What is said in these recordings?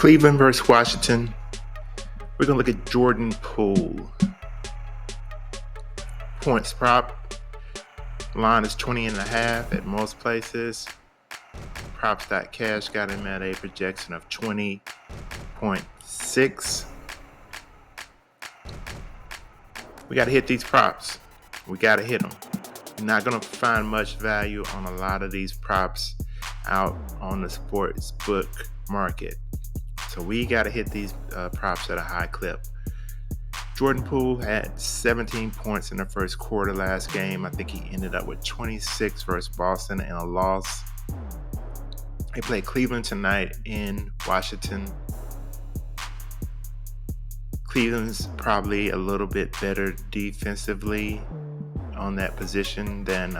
Cleveland versus Washington. We're going to look at Jordan Poole. Points prop. Line is 20.5 at most places. PROPS.CASH got him at a projection of 20.6. We got to hit these props. We got to hit them. You're not going to find much value on a lot of these props out on the sports book market. So we got to hit these props at a high clip. Jordan Poole had 17 points in the first quarter last game. I think he ended up with 26 versus Boston in a loss. They play Cleveland tonight in Washington. Cleveland's probably a little bit better defensively on that position than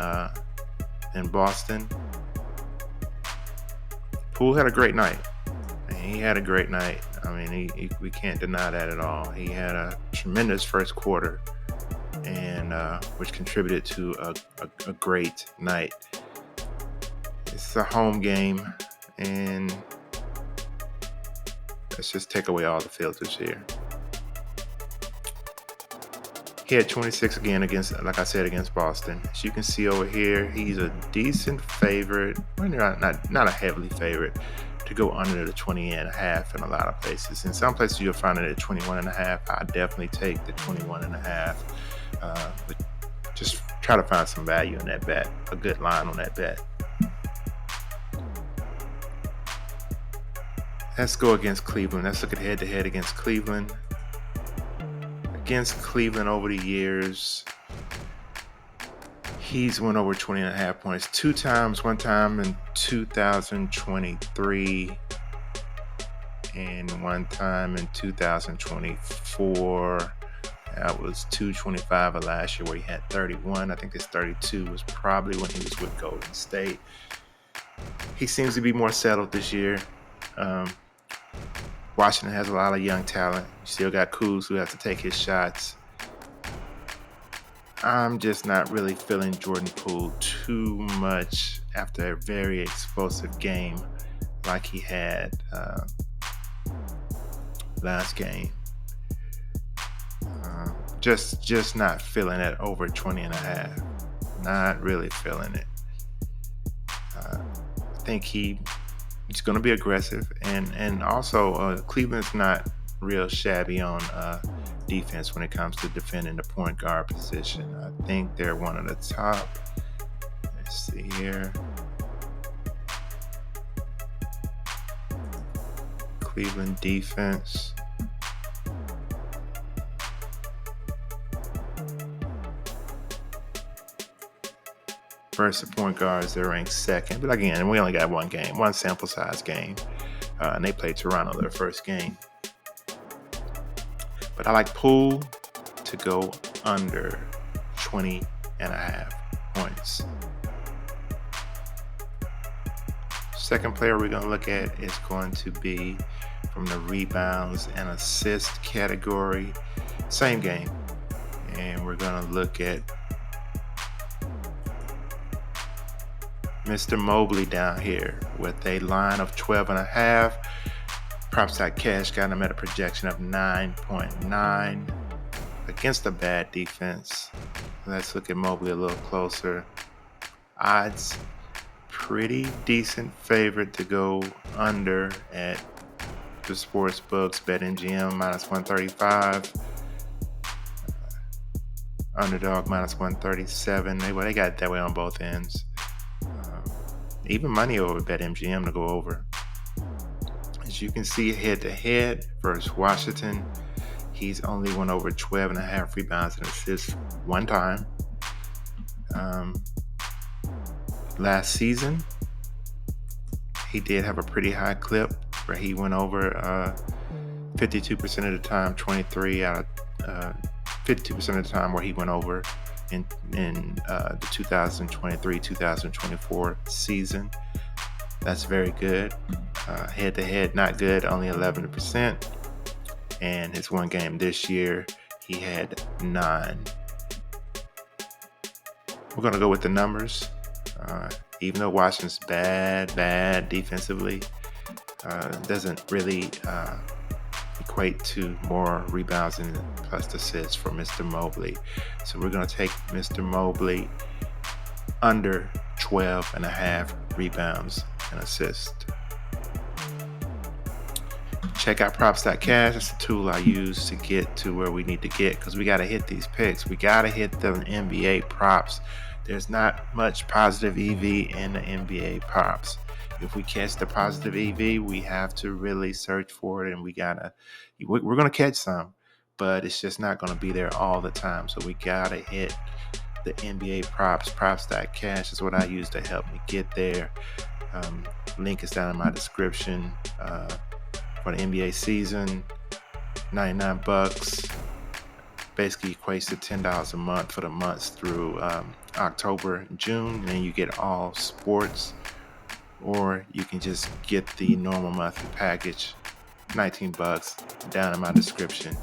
Boston. Poole had a great night. He had a great night. I mean, we can't deny that at all. He had a tremendous first quarter, and which contributed to a great night. It's a home game, and let's just take away all the filters here. He had 26 again against Boston. As you can see over here, he's a decent favorite. Well, not a heavily favorite to go under the 20.5 in a lot of places. In some places you'll find it at 21.5. I definitely take the 21.5. But just try to find some value in that bet, a good line on that bet. Let's go against Cleveland. Let's look at head-to-head against Cleveland. Against Cleveland over the years, he's went over 20.5 points two times. One time in 2023 and one time in 2024. That was 225 of last year where he had 31. I think his 32 was probably when he was with Golden State. He seems to be more settled this year. Washington has a lot of young talent. You still got Kuz who has to take his shots. I'm just not really feeling Jordan Poole too much after a very explosive game like he had last game. Just not feeling it over 20.5. Not really feeling it. I think he's going to be aggressive, and also Cleveland's not real shabby on defense when it comes to defending the point guard position. I think they're one of the top. Let's see here. Cleveland defense. Versus point guards, they're ranked second. But again, we only got one sample size game. And they played Toronto their first game. But I like Poole to go under 20.5 points. Second player we're going to look at is going to be from the rebounds and assist category. Same game. And we're going to look at Mr. Mobley down here with a line of 12.5. PROPS.CASH got him at a projection of 9.9 against a bad defense. Let's look at Mobley a little closer. Odds, pretty decent favorite to go under at the sports books. BetMGM minus 135. Underdog minus 137. They got it that way on both ends. Even money over BetMGM to go over. As you can see, head-to-head versus Washington, he's only went over 12.5 rebounds and assists one time. Last season, he did have a pretty high clip where he went over 52% of the time, 23 out of 52% of the time where he went over in the 2023-2024 season. That's very good. Head-to-head, not good, only 11%. And his one game this year, he had 9. We're going to go with the numbers. Even though Washington's bad defensively, doesn't really equate to more rebounds and plus assists for Mr. Mobley. So we're going to take Mr. Mobley under 12.5 rebounds and assists. Check out props.cash. That's the tool I use to get to where we need to get, because we got to hit these picks. We got to hit the NBA props. There's not much positive EV in the NBA props. If we catch the positive EV, we have to really search for it, and we're going to catch some, but it's just not going to be there all the time. So we got to hit the NBA props. Props.cash is what I use to help me get there. Link is down in my description. For the NBA season, $99 basically equates to $10 a month for the months through October and June. And then you get all sports, or you can just get the normal monthly package, $19, down in my description.